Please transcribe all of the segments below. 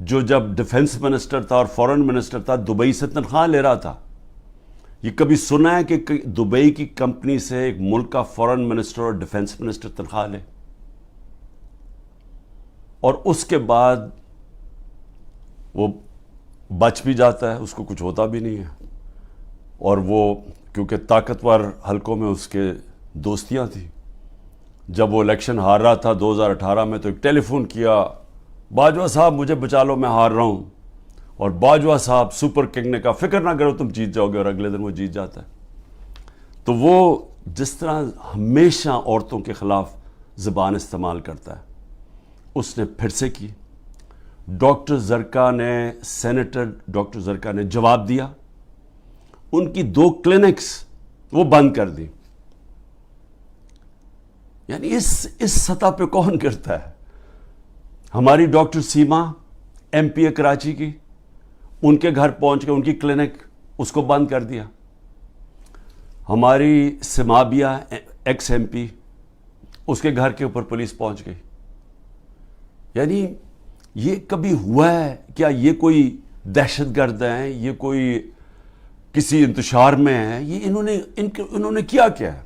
جو جب defence minister تھا اور فورن منسٹر تھا دبئی سے تنخواہ لے رہا تھا. یہ کبھی سنا ہے کہ دبئی کی کمپنی سے ایک ملک کا فورن منسٹر اور ڈیفنس منسٹر تنخواہ لے؟ اور اس کے بعد وہ بچ بھی جاتا ہے, اس کو کچھ ہوتا بھی نہیں ہے. اور وہ کیونکہ طاقتور حلقوں میں اس کے دوستیاں تھیں, جب وہ الیکشن ہار رہا تھا 2018 میں تو ایک ٹیلی فون کیا, باجوہ صاحب مجھے بچا لو میں ہار رہا ہوں. اور باجوہ صاحب سپر کنگ نے کہا فکر نہ کرو تم جیت جاؤ گے, اور اگلے دن وہ جیت جاتا ہے. تو وہ جس طرح ہمیشہ عورتوں کے خلاف زبان استعمال کرتا ہے, اس نے پھر سے کی. ڈاکٹر زرکا نے, سینیٹر ڈاکٹر زرکا نے جواب دیا, ان کی 2 کلینکس وہ بند کر دی. یعنی اس سطح پہ کون کرتا ہے؟ ہماری ڈاکٹر سیما ایم پی اے کراچی کی, ان کے گھر پہنچ کے ان کی کلینک اس کو بند کر دیا. ہماری سمابیہ ایکس ایم پی, اس کے گھر کے اوپر پولیس پہنچ گئی. یعنی یہ کبھی ہوا ہے کیا؟ یہ کوئی دہشت گرد ہیں, یہ کوئی کسی انتشار میں ہیں, یہ انہوں نے کیا ہے؟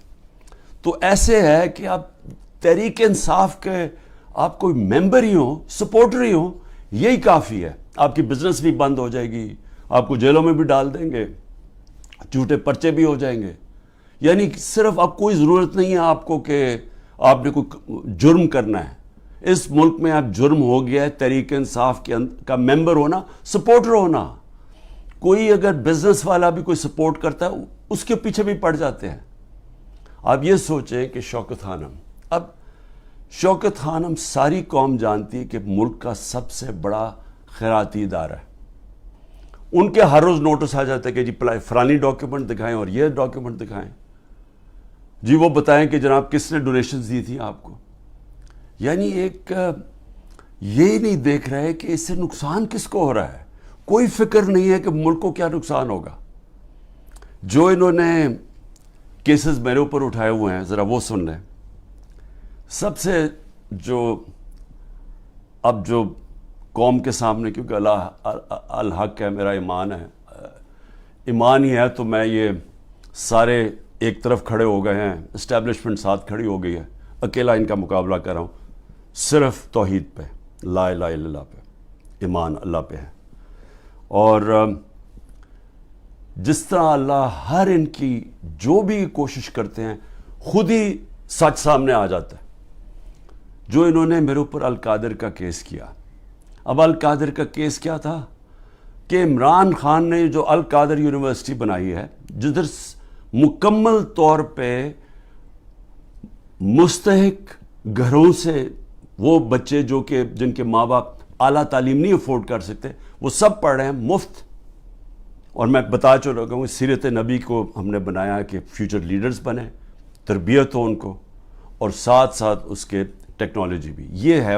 تو ایسے ہے کہ آپ تحریک انصاف کے آپ کوئی ممبر ہی ہوں, سپورٹر ہی ہوں, یہی کافی ہے. آپ کی بزنس بھی بند ہو جائے گی, آپ کو جیلوں میں بھی ڈال دیں گے, جھوٹے پرچے بھی ہو جائیں گے. یعنی صرف اب کوئی ضرورت نہیں ہے آپ کو کہ آپ نے کوئی جرم کرنا ہے. اس ملک میں اب جرم ہو گیا ہے تحریک انصاف کا ممبر ہونا, سپورٹر ہونا. کوئی اگر بزنس والا بھی کوئی سپورٹ کرتا ہے اس کے پیچھے بھی پڑ جاتے ہیں. آپ یہ سوچیں کہ شوکت خانم, اب شوکت خانم ساری قوم جانتی ہے کہ ملک کا سب سے بڑا خیراتی ادارہ ہے. ان کے ہر روز نوٹس آ جاتا ہے کہ جی فلانی ڈاکیومنٹ دکھائیں اور یہ ڈاکیومنٹ دکھائیں, جی وہ بتائیں کہ جناب کس نے ڈونیشنز دی تھی آپ کو. یعنی ایک یہ نہیں دیکھ رہے کہ اس سے نقصان کس کو ہو رہا ہے. کوئی فکر نہیں ہے کہ ملک کو کیا نقصان ہوگا. جو انہوں نے کیسز میرے اوپر اٹھائے ہوئے ہیں ذرا وہ سن لیں. سب سے اب جو قوم کے سامنے, کیونکہ اللہ الحق ہے, میرا ایمان ہے, ایمان ہی ہے, تو میں یہ سارے ایک طرف کھڑے ہو گئے ہیں, اسٹیبلشمنٹ ساتھ کھڑی ہو گئی ہے, اکیلا ان کا مقابلہ کر رہا ہوں. صرف توحید پہ, لا الہ الا اللہ پہ, ایمان اللہ پہ ہے. اور جس طرح اللہ ہر ان کی جو بھی کوشش کرتے ہیں خود ہی سچ سامنے آ جاتا ہے. جو انہوں نے میرے اوپر القادر کا کیس کیا, اب القادر کا کیس کیا تھا کہ عمران خان نے جو القادر یونیورسٹی بنائی ہے, جدھر مکمل طور پہ مستحق گھروں سے وہ بچے جو کہ جن کے ماں باپ اعلیٰ تعلیم نہیں افورڈ کر سکتے, وہ سب پڑھ رہے ہیں مفت. اور میں بتا چکا ہوں سیرت نبی کو ہم نے بنایا کہ فیوچر لیڈرز بنے, تربیت ہو ان کو, اور ساتھ ساتھ اس کے ٹیکنالوجی بھی. یہ ہے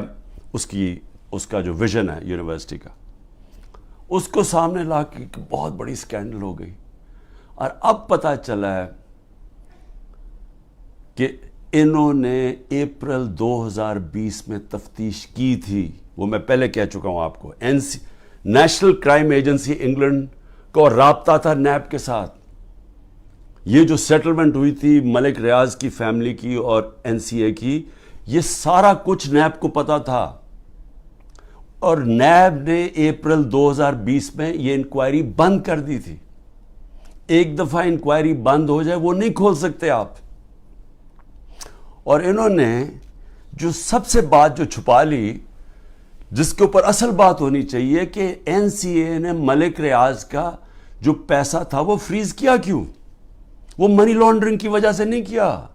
اس کا جو ویژن ہے یونیورسٹی کا. اس کو سامنے لا کے بہت بڑی سکینڈل ہو گئی. اور اب پتہ چلا ہے کہ انہوں نے اپریل 2020 میں تفتیش کی تھی. وہ میں پہلے کہہ چکا ہوں آپ کو, نیشنل کرائم ایجنسی انگلینڈ کو رابطہ تھا نیب کے ساتھ. یہ جو سیٹلمنٹ ہوئی تھی ملک ریاض کی فیملی کی اور این سی اے کی, یہ سارا کچھ نیب کو پتا تھا. اور نیب نے اپریل 2020 میں یہ انکوائری بند کر دی تھی. ایک دفعہ انکوائری بند ہو جائے وہ نہیں کھول سکتے آپ. اور انہوں نے جو سب سے بات جو چھپا لی, جس کے اوپر اصل بات ہونی چاہیے, کہ این سی اے نے ملک ریاض کا جو پیسہ تھا وہ فریز کیا کیوں؟ وہ منی لانڈرنگ کی وجہ سے نہیں کیا.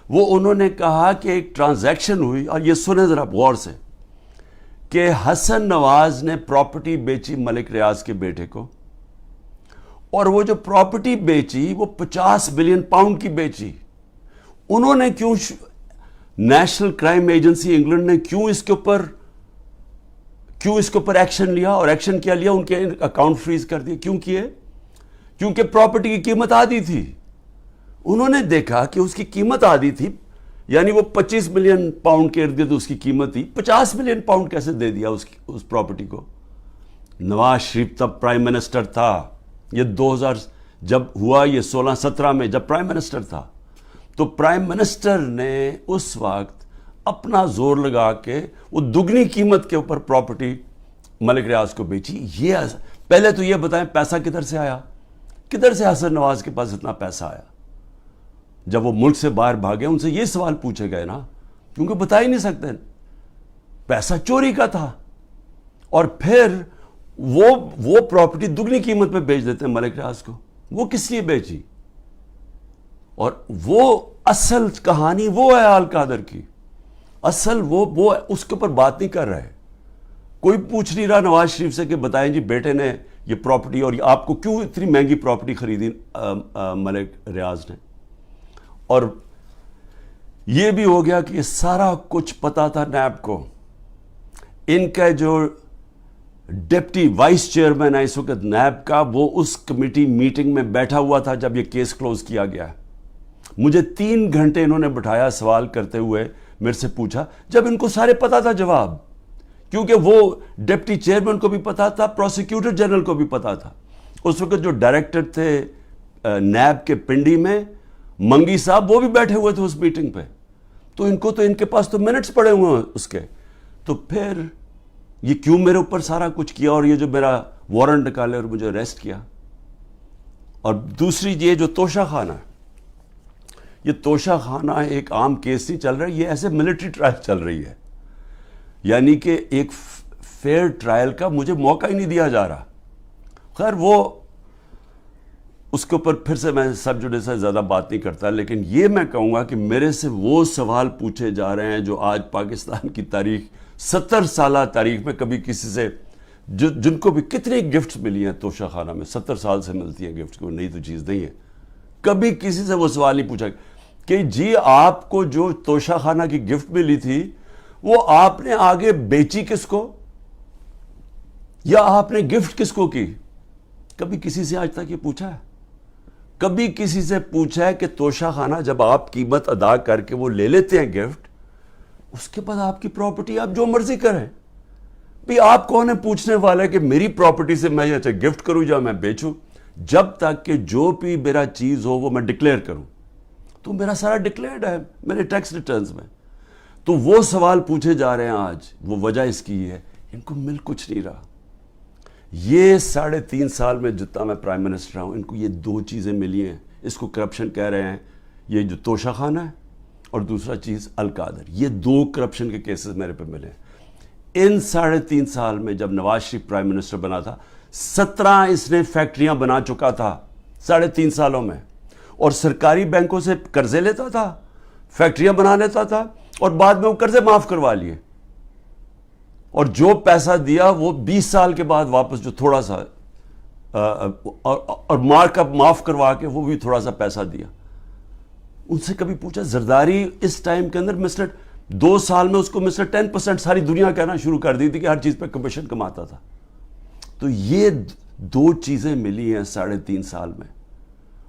وہ انہوں نے کہا کہ ایک ٹرانزیکشن ہوئی, اور یہ سنیں ذرا غور سے, کہ حسن نواز نے پراپرٹی بیچی ملک ریاض کے بیٹے کو, اور وہ جو پراپرٹی بیچی وہ 50 بلین پاؤنڈ کی بیچی. انہوں نے کیوں, نیشنل کرائم ایجنسی انگلینڈ نے کیوں اس کے اوپر ایکشن لیا, اور ایکشن کیا لیا؟ ان کے اکاؤنٹ فریز کر دیے. کیوں کیے؟ کیونکہ پراپرٹی کی قیمت آدھی تھی. انہوں نے دیکھا کہ اس کی قیمت آدھی تھی, یعنی وہ 25 ملین پاؤنڈ کے ارد گرد اس کی قیمت تھی, 50 ملین پاؤنڈ کیسے دے دیا اس پراپرٹی کو؟ نواز شریف تب پرائم منسٹر تھا. یہ 2000 جب ہوا، یہ 16-17 میں جب پرائم منسٹر تھا، تو پرائم منسٹر نے اس وقت اپنا زور لگا کے وہ دگنی قیمت کے اوپر پراپرٹی ملک ریاض کو بیچی. یہ پہلے تو یہ بتائیں پیسہ کدھر سے آیا؟ کدھر سے حسن نواز کے پاس اتنا پیسہ آیا؟ جب وہ ملک سے باہر بھاگے ان سے یہ سوال پوچھے گئے نا، کیونکہ بتا ہی نہیں سکتے. پیسہ چوری کا تھا، اور پھر وہ پراپرٹی دگنی قیمت پہ بیچ دیتے ہیں ملک ریاض کو. وہ کس لیے بیچی؟ اور وہ اصل کہانی وہ ہے آل قادر کی. اصل وہ اس کے اوپر بات نہیں کر رہے. کوئی پوچھ نہیں رہا نواز شریف سے کہ بتائیں جی بیٹے نے یہ پراپرٹی اور آپ کو کیوں اتنی مہنگی پراپرٹی خریدی ملک ریاض نے. اور یہ بھی ہو گیا کہ یہ سارا کچھ پتا تھا نیب کو. ان کا جو ڈپٹی وائس چیئرمین ہے اس وقت نیب کا، وہ اس کمیٹی میٹنگ میں بیٹھا ہوا تھا جب یہ کیس کلوز کیا گیا. مجھے 3 گھنٹے انہوں نے بٹھایا سوال کرتے ہوئے، میرے سے پوچھا جب ان کو سارے پتا تھا جواب، کیونکہ وہ ڈپٹی چیئرمین کو بھی پتا تھا، پروسیکیوٹر جنرل کو بھی پتا تھا. اس وقت جو ڈائریکٹر تھے نیب کے پنڈی میں، منگی صاحب، وہ بھی بیٹھے ہوئے تھے اس میٹنگ پہ. تو ان کے پاس تو منٹس پڑے ہوئے ہیں اس کے. تو پھر یہ کیوں میرے اوپر سارا کچھ کیا، اور یہ جو میرا وارنٹ نکالے اور مجھے اریسٹ کیا. اور دوسری یہ جو توشہ خانہ ہے، یہ توشہ خانہ ایک عام کیس نہیں چل رہا ہے، یہ ایسے ملٹری ٹرائل چل رہی ہے. یعنی کہ ایک فیئر ٹرائل کا مجھے موقع ہی نہیں دیا جا رہا. خیر وہ اس کے اوپر پھر سے میں سب جوڈے سے زیادہ بات نہیں کرتا، لیکن یہ میں کہوں گا کہ میرے سے وہ سوال پوچھے جا رہے ہیں جو آج پاکستان کی تاریخ، 70 سالہ تاریخ میں کبھی کسی سے، جن کو بھی کتنی گفٹس ملی ہیں توشہ خانہ میں، 70 سال سے ملتی ہیں گفٹس، کوئی نئی تو چیز نہیں ہے. کبھی کسی سے وہ سوال نہیں پوچھا کہ جی آپ کو جو توشہ خانہ کی گفٹ ملی تھی وہ آپ نے آگے بیچی کس کو، یا آپ نے گفٹ کس کو کی. کبھی کسی سے آج تک یہ پوچھا ہے؟ کبھی کسی سے پوچھا ہے کہ توشہ خانہ جب آپ قیمت ادا کر کے وہ لے لیتے ہیں گفٹ، اس کے بعد آپ کی پراپرٹی آپ جو مرضی کریں؟ بھی آپ کون ہے پوچھنے والا ہے کہ میری پراپرٹی سے میں یہ گفٹ کروں یا میں بیچوں؟ جب تک کہ جو بھی میرا چیز ہو وہ میں ڈکلیئر کروں. تو میرا سارا ڈکلیئرڈ ہے میرے ٹیکس ریٹرنز میں. تو وہ سوال پوچھے جا رہے ہیں آج، وہ وجہ اس کی ہے ان کو مل کچھ نہیں رہا. یہ 3.5 سال میں جتنا میں پرائم منسٹر رہا ہوں، ان کو یہ 2 چیزیں ملی ہیں. اس کو کرپشن کہہ رہے ہیں، یہ جو توشہ خانہ ہے، اور دوسرا چیز القادر. یہ 2 کرپشن کے کیسز میرے پہ ملے ہیں. ان 3.5 سال میں جب نواز شریف پرائم منسٹر بنا تھا، 17 اس نے فیکٹریاں بنا چکا تھا 3.5 سالوں میں، اور سرکاری بینکوں سے قرضے لیتا تھا، فیکٹریاں بنا لیتا تھا، اور بعد میں وہ قرضے معاف کروا لیے. اور جو پیسہ دیا وہ 20 سال کے بعد واپس، جو تھوڑا سا اور مارک اپ معاف کروا کے وہ بھی تھوڑا سا پیسہ دیا. ان سے کبھی پوچھا زرداری اس ٹائم کے اندر 2 سال میں اس کو 10% ساری دنیا کہنا شروع کر دی تھی کہ ہر چیز پہ کمیشن کماتا تھا. تو یہ 2 چیزیں ملی ہیں 3.5 سال میں،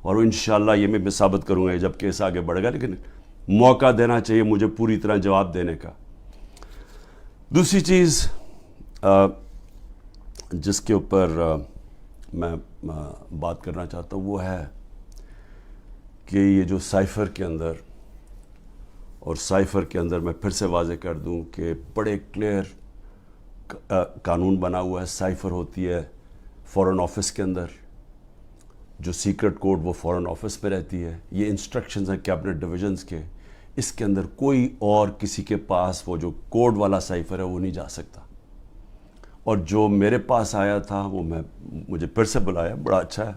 اور انشاءاللہ یہ میں ثابت کروں گا جب کیس آگے بڑھے گا. لیکن موقع دینا چاہیے مجھے پوری طرح جواب دینے کا. دوسری چیز جس کے اوپر میں بات کرنا چاہتا ہوں وہ ہے کہ یہ جو سائفر کے اندر، اور سائفر کے اندر میں پھر سے واضح کر دوں کہ بڑے کلیئر قانون بنا ہوا ہے. سائفر ہوتی ہے فورن آفس کے اندر، جو سیکرٹ کوڈ وہ فورن آفس پہ رہتی ہے. یہ انسٹرکشنز ہیں کیبنٹ ڈویژنز کے. اس کے اندر کوئی اور کسی کے پاس وہ جو کوڈ والا سائفر ہے وہ نہیں جا سکتا. اور جو میرے پاس آیا تھا وہ مجھے پھر سے بلایا، بڑا اچھا ہے،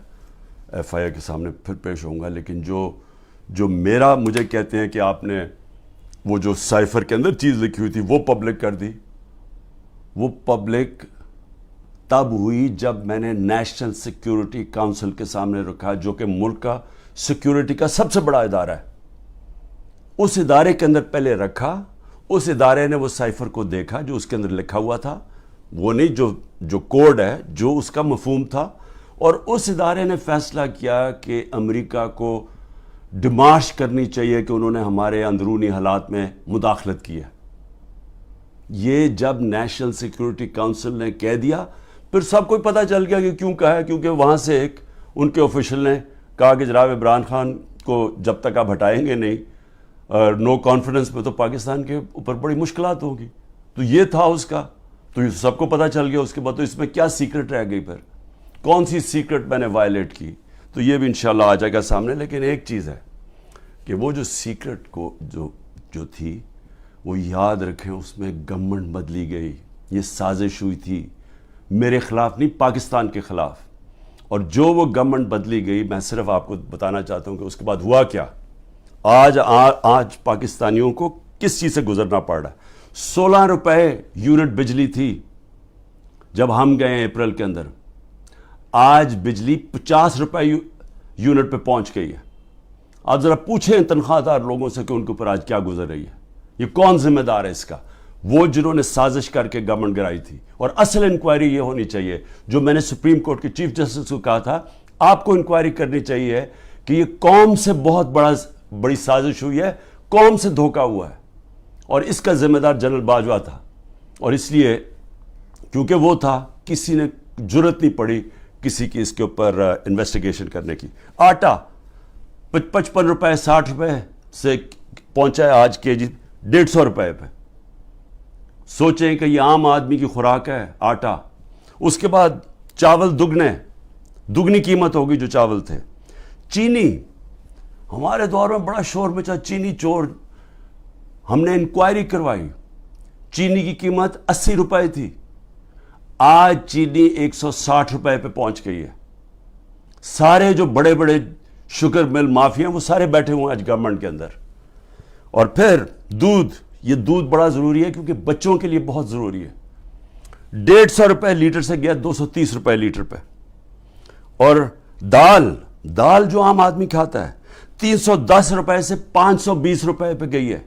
ایف آئی اے کے سامنے پھر پیش ہوں گا. لیکن جو میرا مجھے کہتے ہیں کہ آپ نے وہ جو سائفر کے اندر چیز لکھی ہوئی تھی وہ پبلک کر دی. وہ پبلک تب ہوئی جب میں نے نیشنل سیکیورٹی کونسل کے سامنے رکھا، جو کہ ملک کا سیکیورٹی کا سب سے بڑا ادارہ ہے. اس ادارے کے اندر پہلے رکھا. اس ادارے نے وہ سائفر کو دیکھا جو اس کے اندر لکھا ہوا تھا، وہ نہیں جو کوڈ ہے، جو اس کا مفہوم تھا. اور اس ادارے نے فیصلہ کیا کہ امریکہ کو ڈیمارش کرنی چاہیے کہ انہوں نے ہمارے اندرونی حالات میں مداخلت کی ہے. یہ جب نیشنل سیکیورٹی کونسل نے کہہ دیا پھر سب کو پتہ چل گیا کہ کیوں کہا ہے، کیونکہ وہاں سے ایک ان کے آفیشل نے کہا کہ جناب عمران خان کو جب تک آپ ہٹائیں گے نہیں نو کانفیڈنس میں تو پاکستان کے اوپر بڑی مشکلات ہوگی. تو یہ تھا اس کا، تو یہ سب کو پتہ چل گیا. اس کے بعد تو اس میں کیا سیکرٹ رہ گئی، پھر کون سی سیکرٹ میں نے وائلیٹ کی، تو یہ بھی انشاءاللہ آ جائے گا سامنے. لیکن ایک چیز ہے کہ وہ جو سیکرٹ کو جو تھی وہ یاد رکھیں، اس میں گورنمنٹ بدلی گئی. یہ سازش ہوئی تھی میرے خلاف نہیں، پاکستان کے خلاف. اور جو وہ گورنمنٹ بدلی گئی، میں صرف آپ کو بتانا چاہتا ہوں کہ اس کے بعد ہوا کیا. آج پاکستانیوں کو کس چیز سے گزرنا پڑ رہا ہے. 16 روپے یونٹ بجلی تھی جب ہم گئے ہیں اپریل کے اندر، آج بجلی 50 روپے یونٹ پہ پہنچ گئی ہے. آپ ذرا پوچھیں تنخواہ دار لوگوں سے کہ ان کے اوپر آج کیا گزر رہی ہے. یہ کون ذمہ دار ہے اس کا؟ وہ جنہوں نے سازش کر کے گورنمنٹ گرائی تھی. اور اصل انکوائری یہ ہونی چاہیے جو میں نے سپریم کورٹ کے چیف جسٹس کو کہا تھا، آپ کو انکوائری کرنی چاہیے کہ یہ قوم سے بہت بڑی سازش ہوئی ہے، قوم سے دھوکہ ہوا ہے، اور اس کا ذمہ دار جنرل باجوہ تھا. اور اس لیے کیونکہ وہ تھا، کسی نے جرت نہیں پڑی کسی کی اس کے اوپر انویسٹیگیشن کرنے کی. آٹا 55 روپے 60 روپے سے پہنچا ہے آج کے جی 150 روپے پہ. سوچیں کہ یہ عام آدمی کی خوراک ہے آٹا. اس کے بعد چاول دگنی قیمت ہوگی جو چاول تھے. چینی، ہمارے دور میں بڑا شور مچا چینی چور. ہم نے انکوائری کروائی، چینی کی قیمت 80 روپے تھی، آج چینی 160 روپے پہ پہنچ گئی ہے. سارے جو بڑے بڑے شوگر مل مافیا وہ سارے بیٹھے ہوئے ہیں آج گورنمنٹ کے اندر. اور پھر یہ دودھ بڑا ضروری ہے کیونکہ بچوں کے لیے بہت ضروری ہے. 150 روپے لیٹر سے گیا 230 روپے لیٹر پہ. اور دال جو عام آدمی کھاتا ہے 310 روپے سے 520 روپے پہ گئی ہے.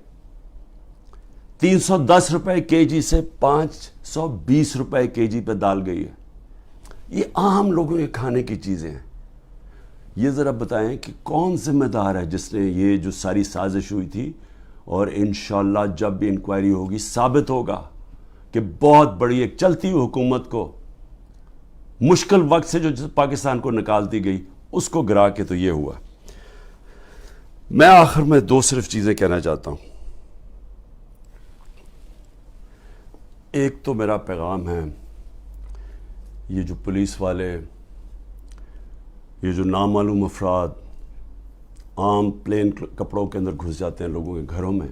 310 روپے کے جی سے 520 روپے کے جی پہ دال گئی ہے. یہ عام لوگوں کے کھانے کی چیزیں ہیں. یہ ذرا بتائیں کہ کون ذمہ دار ہے جس نے یہ جو ساری سازش ہوئی تھی. اور انشاءاللہ جب بھی انکوائری ہوگی ثابت ہوگا کہ بہت بڑی ایک چلتی ہوئی حکومت کو مشکل وقت سے جو پاکستان کو نکالتی گئی اس کو گرا کے تو یہ ہوا. میں آخر میں صرف چیزیں کہنا چاہتا ہوں. ایک تو میرا پیغام ہے، یہ جو پولیس والے، یہ جو نامعلوم افراد عام پلین کپڑوں کے اندر گھس جاتے ہیں لوگوں کے گھروں میں،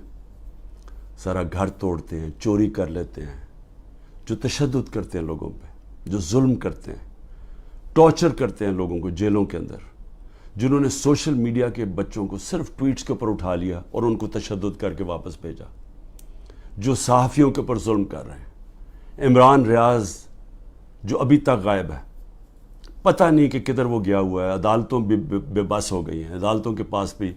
سارا گھر توڑتے ہیں، چوری کر لیتے ہیں، جو تشدد کرتے ہیں لوگوں پہ، جو ظلم کرتے ہیں، ٹارچر کرتے ہیں لوگوں کو جیلوں کے اندر، جنہوں نے سوشل میڈیا کے بچوں کو صرف ٹویٹس کے اوپر اٹھا لیا اور ان کو تشدد کر کے واپس بھیجا، جو صحافیوں کے اوپر ظلم کر رہے ہیں. عمران ریاض جو ابھی تک غائب ہے، پتہ نہیں کہ کدھر وہ گیا ہوا ہے. عدالتوں بھی بے بس ہو گئی ہیں، عدالتوں کے پاس بھی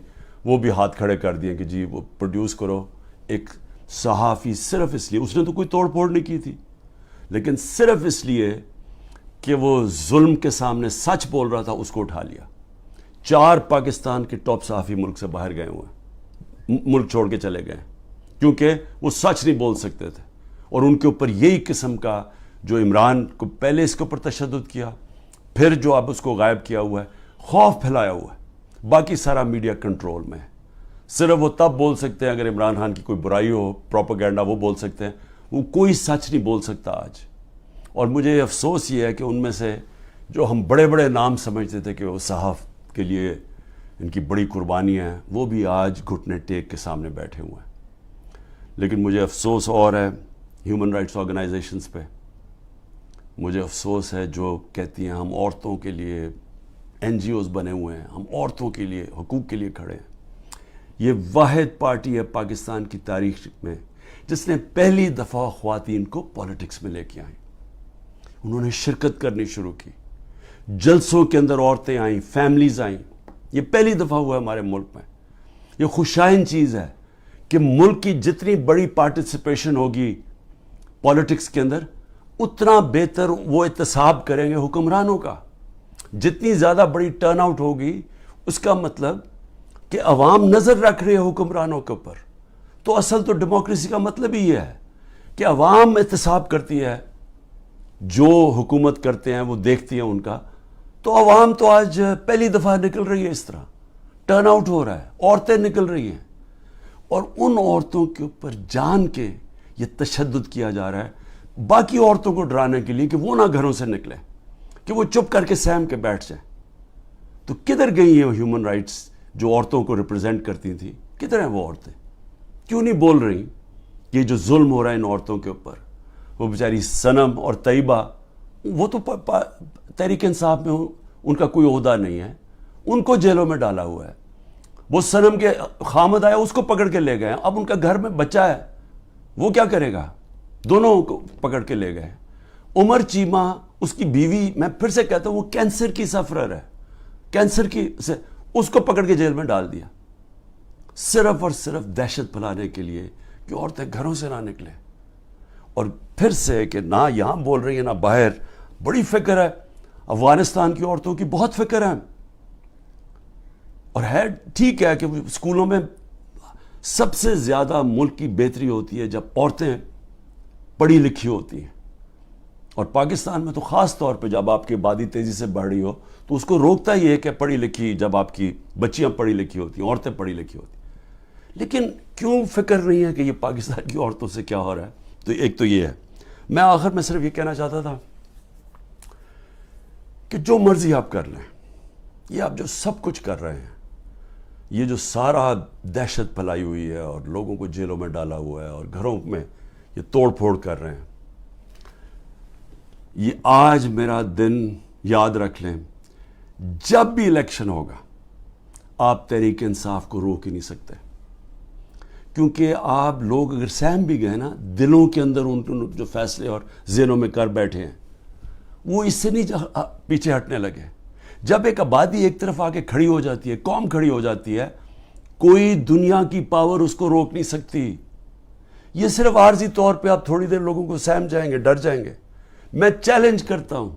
وہ بھی ہاتھ کھڑے کر دیے کہ جی وہ پروڈیوس کرو. ایک صحافی صرف اس لیے، اس نے تو کوئی توڑ پھوڑ نہیں کی تھی، لیکن صرف اس لیے کہ وہ ظلم کے سامنے سچ بول رہا تھا، اس کو اٹھا لیا. 4 پاکستان کے ٹاپ صحافی ملک سے باہر گئے ہوئے ہیں، ملک چھوڑ کے چلے گئے کیونکہ وہ سچ نہیں بول سکتے تھے. اور ان کے اوپر یہی قسم کا جو عمران کو پہلے اس کے اوپر تشدد کیا، پھر جو اب اس کو غائب کیا ہوا ہے، خوف پھیلایا ہوا ہے. باقی سارا میڈیا کنٹرول میں ہے. صرف وہ تب بول سکتے ہیں اگر عمران خان کی کوئی برائی ہو، پروپیگنڈا، وہ بول سکتے ہیں. وہ کوئی سچ نہیں بول سکتا آج. اور مجھے افسوس یہ ہے کہ ان میں سے جو ہم بڑے بڑے نام سمجھتے تھے کہ وہ صحاف کے لیے ان کی بڑی قربانیاں ہیں، وہ بھی آج گھٹنے ٹیک کے سامنے بیٹھے ہوئے ہیں. لیکن مجھے افسوس اور ہے ہیومن رائٹس آرگنائزیشنز پہ. مجھے افسوس ہے جو کہتی ہیں ہم عورتوں کے لیے NGOs بنے ہوئے ہیں، ہم عورتوں کے لیے حقوق کے لیے کھڑے ہیں. یہ واحد پارٹی ہے پاکستان کی تاریخ میں جس نے پہلی دفعہ خواتین کو پالیٹکس میں لے کے آئیں. انہوں نے شرکت کرنی شروع کی، جلسوں کے اندر عورتیں آئیں، فیملیز آئیں. یہ پہلی دفعہ ہوا ہے ہمارے ملک میں. یہ خوشائن چیز ہے کہ ملک کی جتنی بڑی پارٹیسپیشن ہوگی پالیٹکس کے اندر، اتنا بہتر وہ احتساب کریں گے حکمرانوں کا. جتنی زیادہ بڑی ٹرن آؤٹ ہوگی اس کا مطلب کہ عوام نظر رکھ رہے ہیں حکمرانوں کے اوپر. تو اصل تو ڈیموکریسی کا مطلب ہی یہ ہے کہ عوام احتساب کرتی ہے جو حکومت کرتے ہیں وہ دیکھتی ہیں ان کا، تو عوام تو آج پہلی دفعہ نکل رہی ہے، اس طرح ٹرن آؤٹ ہو رہا ہے، عورتیں نکل رہی ہیں، اور ان عورتوں کے اوپر جان کے یہ تشدد کیا جا رہا ہے باقی عورتوں کو ڈرانے کے لیے کہ وہ نہ گھروں سے نکلیں، کہ وہ چپ کر کے سہم کے بیٹھ جائیں۔ تو کدھر گئی ہیں ہیومن رائٹس جو عورتوں کو ریپرزینٹ کرتی تھیں؟ کدھر ہیں وہ عورتیں؟ کیوں نہیں بول رہی کہ یہ جو ظلم ہو رہا ہے ان عورتوں کے اوپر؟ وہ بیچاری صنم اور طیبہ، وہ تو تحریک انصاف میں ان کا کوئی عہدہ نہیں ہے، ان کو جیلوں میں ڈالا ہوا ہے۔ وہ صنم کے خامد آیا، اس کو پکڑ کے لے گئے، اب ان کا گھر میں بچہ ہے، وہ کیا کرے گا؟ دونوں کو پکڑ کے لے گئے۔ عمر چیمہ، اس کی بیوی، میں پھر سے کہتا ہوں وہ کینسر کی سفرر ہے، کینسر کی سے اس کو پکڑ کے جیل میں ڈال دیا، صرف اور صرف دہشت پھیلانے کے لیے کہ عورتیں گھروں سے نہ نکلیں۔ اور پھر سے کہ نہ یہاں بول رہی ہیں نہ باہر، بڑی فکر ہے افغانستان کی عورتوں کی، بہت فکر ہے، اور ہے ٹھیک ہے کہ اسکولوں میں سب سے زیادہ ملک کی بہتری ہوتی ہے جب عورتیں پڑھی لکھی ہوتی ہیں، اور پاکستان میں تو خاص طور پہ جب آپ کی آبادی تیزی سے بڑھ رہی ہو تو اس کو روکتا ہی ہے کہ پڑھی لکھی، جب آپ کی بچیاں پڑھی لکھی ہوتی ہیں، عورتیں پڑھی لکھی ہوتی ہیں۔ لیکن کیوں فکر نہیں ہے کہ یہ پاکستان کی عورتوں سے کیا ہو رہا ہے؟ تو ایک تو یہ ہے۔ میں آخر میں صرف یہ کہنا چاہتا تھا کہ جو مرضی آپ کر لیں، یہ آپ جو سب کچھ کر رہے ہیں، یہ جو سارا دہشت پھیلائی ہوئی ہے اور لوگوں کو جیلوں میں ڈالا ہوا ہے اور گھروں میں یہ توڑ پھوڑ کر رہے ہیں، یہ آج میرا دن یاد رکھ لیں، جب بھی الیکشن ہوگا آپ تحریک انصاف کو روک ہی نہیں سکتے، کیونکہ آپ لوگ اگر سہم بھی گئے نا، دلوں کے اندر ان جو فیصلے اور ذہنوں میں کر بیٹھے ہیں وہ اس سے نہیں پیچھے ہٹنے لگے۔ جب ایک آبادی ایک طرف آ کے کھڑی ہو جاتی ہے، قوم کھڑی ہو جاتی ہے، کوئی دنیا کی پاور اس کو روک نہیں سکتی۔ یہ صرف عارضی طور پہ آپ تھوڑی دیر لوگوں کو سہم جائیں گے، ڈر جائیں گے۔ میں چیلنج کرتا ہوں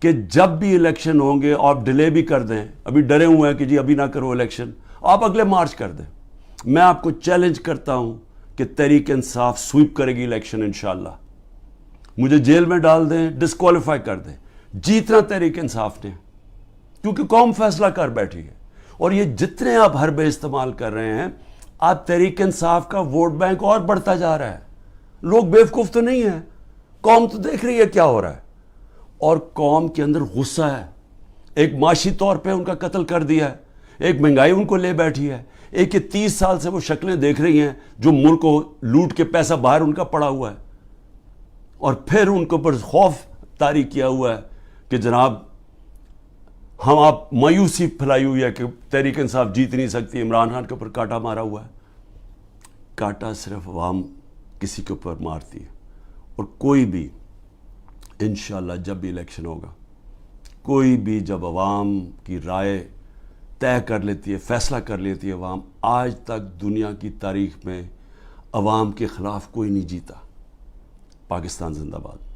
کہ جب بھی الیکشن ہوں گے آپ ڈیلے بھی کر دیں، ابھی ڈرے ہوئے ہیں کہ جی ابھی نہ کرو الیکشن، آپ اگلے مارچ کر دیں۔ میں آپ کو چیلنج کرتا ہوں کہ تحریک انصاف سویپ کرے گی الیکشن انشاءاللہ۔ مجھے جیل میں ڈال دیں، ڈسکوالیفائی کر دیں، جیتنا تحریک انصاف نے، کیونکہ قوم فیصلہ کر بیٹھی ہے۔ اور یہ جتنے آپ حربے استعمال کر رہے ہیں، آپ تحریک انصاف کا ووٹ بینک اور بڑھتا جا رہا ہے۔ لوگ بیوقوف تو نہیں ہیں، قوم تو دیکھ رہی ہے کیا ہو رہا ہے، اور قوم کے اندر غصہ ہے۔ ایک معاشی طور پہ ان کا قتل کر دیا ہے، ایک مہنگائی ان کو لے بیٹھی ہے، ایک یہ 30 سال سے وہ شکلیں دیکھ رہی ہیں جو ملک کو لوٹ کے پیسہ باہر ان کا پڑا ہوا ہے، اور پھر ان کے اوپر خوف طاری کیا ہوا ہے کہ جناب ہم آپ مایوسی پھیلائی ہوئی ہے کہ تحریک انصاف جیت نہیں سکتی، عمران خان کے اوپر کانٹا مارا ہوا ہے۔ کانٹا صرف عوام کسی کے اوپر مارتی ہے، اور کوئی بھی انشاءاللہ جب بھی الیکشن ہوگا، کوئی بھی جب عوام کی رائے طے کر لیتی ہے، فیصلہ کر لیتی ہے عوام، آج تک دنیا کی تاریخ میں عوام کے خلاف کوئی نہیں جیتا۔ پاکستان زندہ باد۔